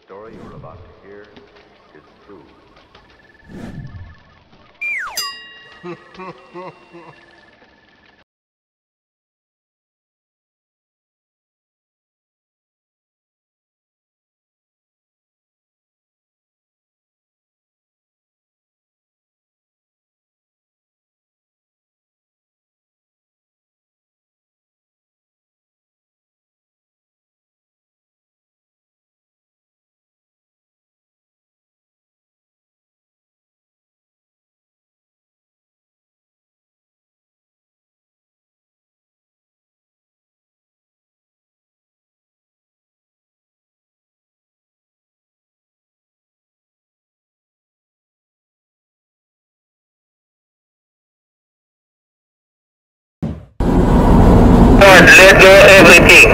story you're about to hear is true. Let go everything.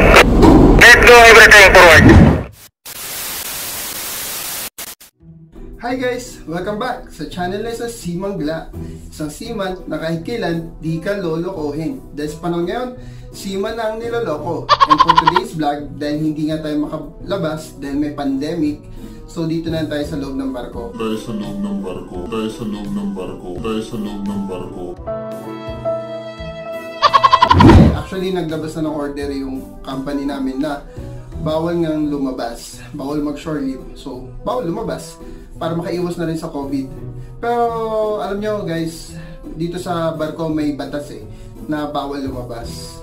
Let go everything forward. Hi guys! Welcome back sa channel na sa Simangla. Isang seaman na kahit kailan di ka lolokohin. Dahil sa panahon ngayon, seaman na ang niloloko. And for today's vlog, dahil hindi nga tayo makalabas dahil may pandemic, so dito na tayo sa loob ng barko. Actually, naglabas na ng order yung company namin na bawal ngang lumabas. Bawal mag-shore leave. So, bawal lumabas para makaiwas na rin sa COVID. Pero, alam nyo guys, dito sa barko may batas na bawal lumabas.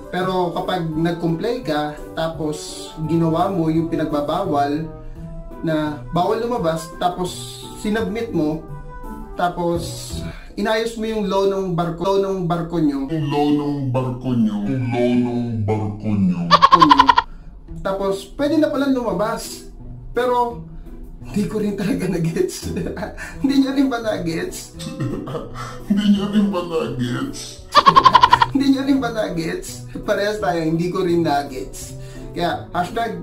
Pero kapag nag-comply ka, tapos ginawa mo yung pinagbabawal na bawal lumabas, tapos sinubmit mo, tapos inayos mo yung law ng barko nyo. Tapos, pwede na palang lumabas. Pero, hindi ko rin talaga na-gets. Hindi nyo rin ba na-gets? Hindi nyo rin ba na-gets? Parehas tayo, hindi ko rin na-gets. Kaya, hashtag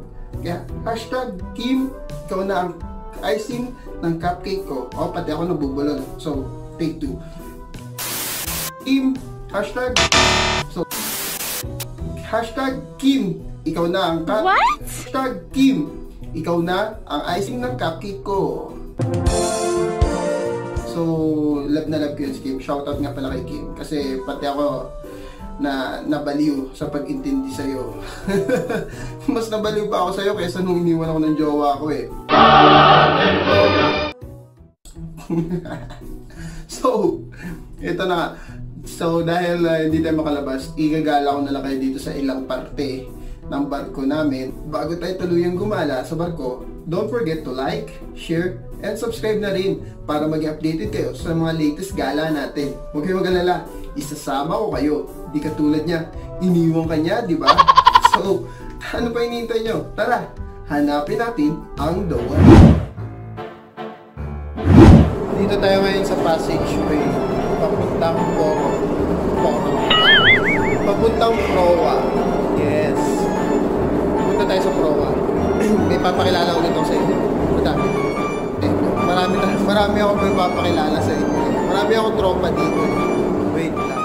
Kim, ikaw na ang icing ng cupcake ko. O, pati ako nabubulol. So, take 2. Kim, hashtag. So, hashtag Kim, ikaw na ang hashtag Kim, ikaw na ang icing ng cupcake ko. So, love na love ko yun si Kim. Shoutout nga pala kay Kim. Kasi pati ako na nabaliw sa pag-intindi sa'yo. Mas nabaliw pa ako sa'yo kaysa nung iniwan ako ng jowa ko So, ito na nga. So, dahil hindi tayo makalabas, igagala ko na lang kayo dito sa ilang parte ng barko namin. Bago tayo tuluyang gumala sa barko, don't forget to like, share, and subscribe na rin para maging updated kayo sa mga latest gala natin. Huwag kayong mag-alala, isasama ko kayo. Di katulad niya, iniwan ka niya, di ba? So, ano pa hinihintay nyo? Tara, hanapin natin ang the one. Dito tayo ngayon sa passageway, papuntang papuntang Proa. Yes. Punta tayo sa Proa. May papakilala ko nito sa inyo. Madami. Marami ako may papakilala sa inyo. Marami akong tropa dito. Wait lang.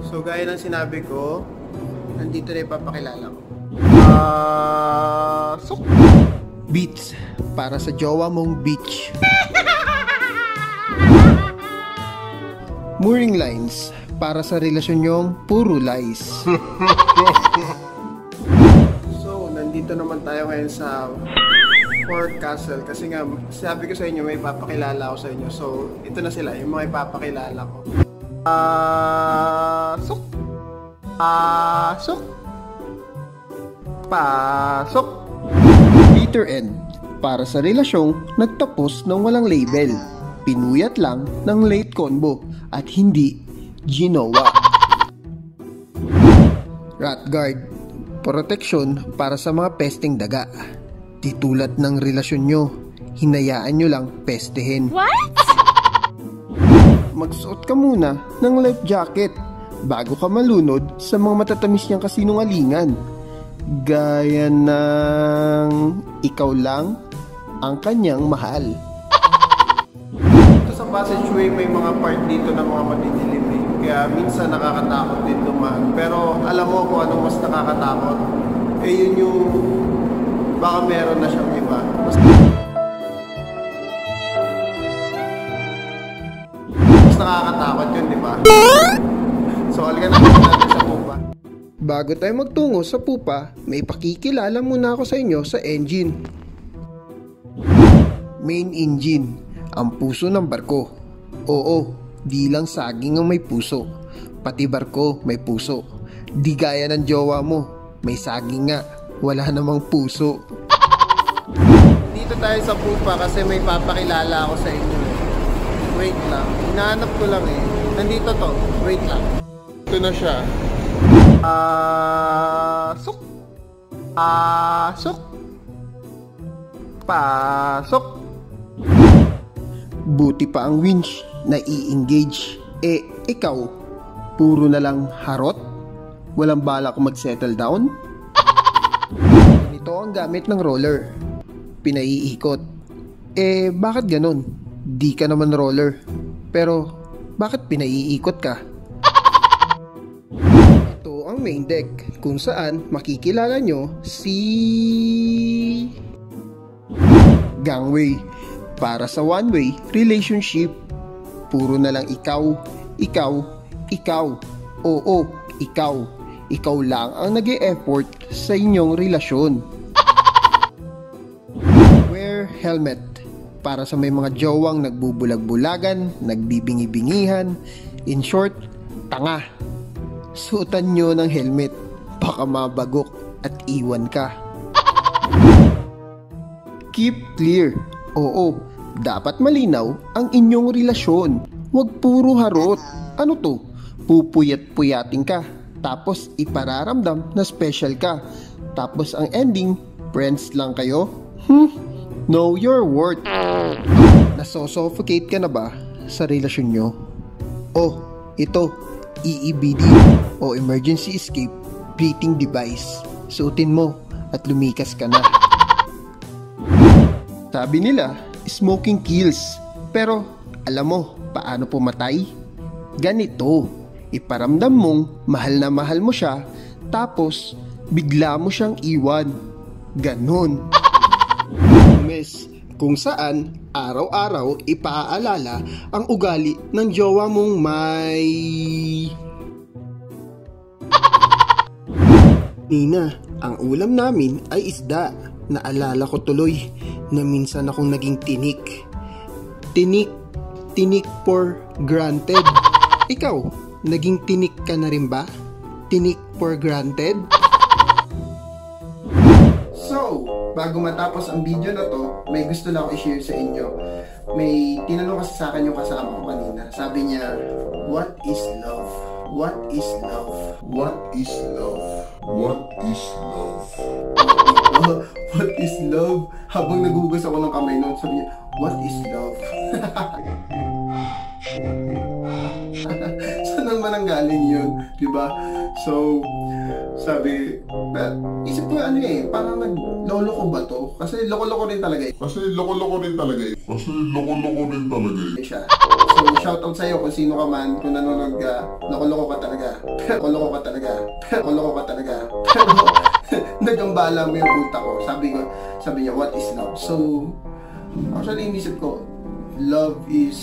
So gaya ng sinabi ko, nandito na ipapakilala ko. Beats para sa jowa mong beach. Mooring lines para sa relasyon nyong puro lies. So nandito naman tayo ngayon sa Fort Castle kasi nga sabi ko sa inyo may ipapakilala ko sa inyo. So ito na sila, yung mga ipapakilala ko. Pasok. Bitter end para sa relasyong nagtapos ng walang label. Pinuyat lang ng late combo at hindi ginawa. Rat guard, protection para sa mga pesting daga. Titulad ng relasyon nyo, hinayaan nyo lang pestehin. What? Magsuot ka muna ng life jacket bago ka malunod sa mga matatamis niyang kasinungalingan. Gaya ng ikaw lang ang kanyang mahal. Dito sa passageway may mga part dito na mga madidilim eh. Kaya minsan nakakatakot din dumaan. Pero alam mo kung anong mas nakakatakot? Eh yun yung baka meron na siyang iba. Mas nakakatakot yun, di ba? So halika na natin sa pupa. Bago tayo magtungo sa pupa, may pakikilala muna ako sa inyo sa engine. Main engine, ang puso ng barko. Oo, di lang saging ang may puso, pati barko may puso. Di gaya ng jowa mo, may saging nga, wala namang puso. Dito tayo sa pupa kasi may papakilala ako sa inyo. Wait lang, hinahanap ko lang eh. Nandito to, wait lang. Ito na siya. Pasok. Pasok. Pasok. Buti pa ang winch na i-engage. Eh, ikaw, puro na lang harot? Walang balak mag-settle down? Ito ang gamit ng roller. Pinaiikot. Eh, bakit ganun? Di ka naman roller. Pero, bakit pinaiikot ka? Ito ang main deck, kung saan makikilala nyo si gangway. Para sa one-way relationship, puro na lang ikaw, ikaw, ikaw. Oo, ikaw. Ikaw lang ang nag-e-effort sa inyong relasyon. Wear helmet. Para sa may mga jowang nagbubulag-bulagan, nagbibingi-bingihan, in short, tanga. Suotan nyo ng helmet, baka mabagok at iwan ka. Keep clear. Oo, dapat malinaw ang inyong relasyon. Huwag puro harot. Ano to? Pupuyat-puyating ka, tapos ipararamdam na special ka. Tapos ang ending, friends lang kayo? Know your worth. Nasosuffocate ka na ba sa relasyon nyo? Oh, ito, EEBD o Emergency Escape Breathing Device. Suotin mo at lumikas ka na. Sabi nila, smoking kills. Pero alam mo paano pumatay? Ganito, iparamdam mong mahal mo siya, tapos bigla mo siyang iwan. Ganon. Mes, kung saan araw-araw ipaalala ang ugali ng jowa mong may... Nina, ang ulam namin ay isda. Naalala ko tuloy na minsan akong naging tinik. Tinik for granted. Ikaw, naging tinik ka na rin ba? Tinik for granted? So, bago matapos ang video na to, may gusto lang ako i-share sa inyo. May tinanong kasi sa akin yung kasama ko kanina. Sabi niya, what is love? What is love? What is love? What is love? What is love? Habang nagugas ako ng kamay noon, sabi niya, what is love? Saan naman ang galing yun? Diba? So, sabi, isip ko ano eh, parang naglolo ko ba to? Kasi loko-loko rin talaga eh. Siya. So, shoutout sa'yo kung sino ka man, kung nanonood ka, loko-loko ka talaga. Loko-loko ka talaga. Loko-loko ka talaga. Pero, nagambala mo yung utak ko. Sabi niya, what is love? So, actually, inisip ko, love is,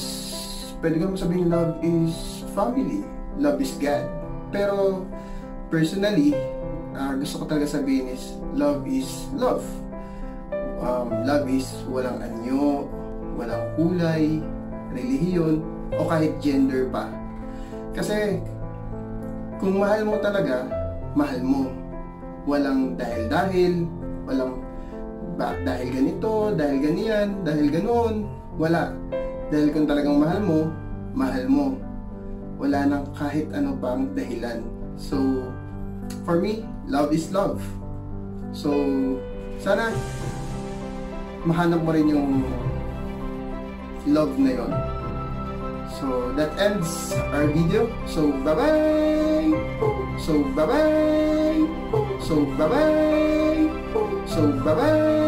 pwede ka mo sabihin, love is family. Love is God. Pero, personally, gusto ko talaga sabihin is, love is love. Love is walang anyo, walang kulay, relihiyon, o kahit gender pa. Kasi, kung mahal mo talaga, mahal mo. Walang dahil-dahil, walang dahil ganito, dahil ganyan, dahil ganon. Wala. Dahil kung talagang mahal mo. Wala nang kahit ano pang dahilan. So, for me, love is love. So, sana mahanap mo rin yung love na yon. So, that ends our video. So, bye-bye! So, bye-bye! So, bye-bye!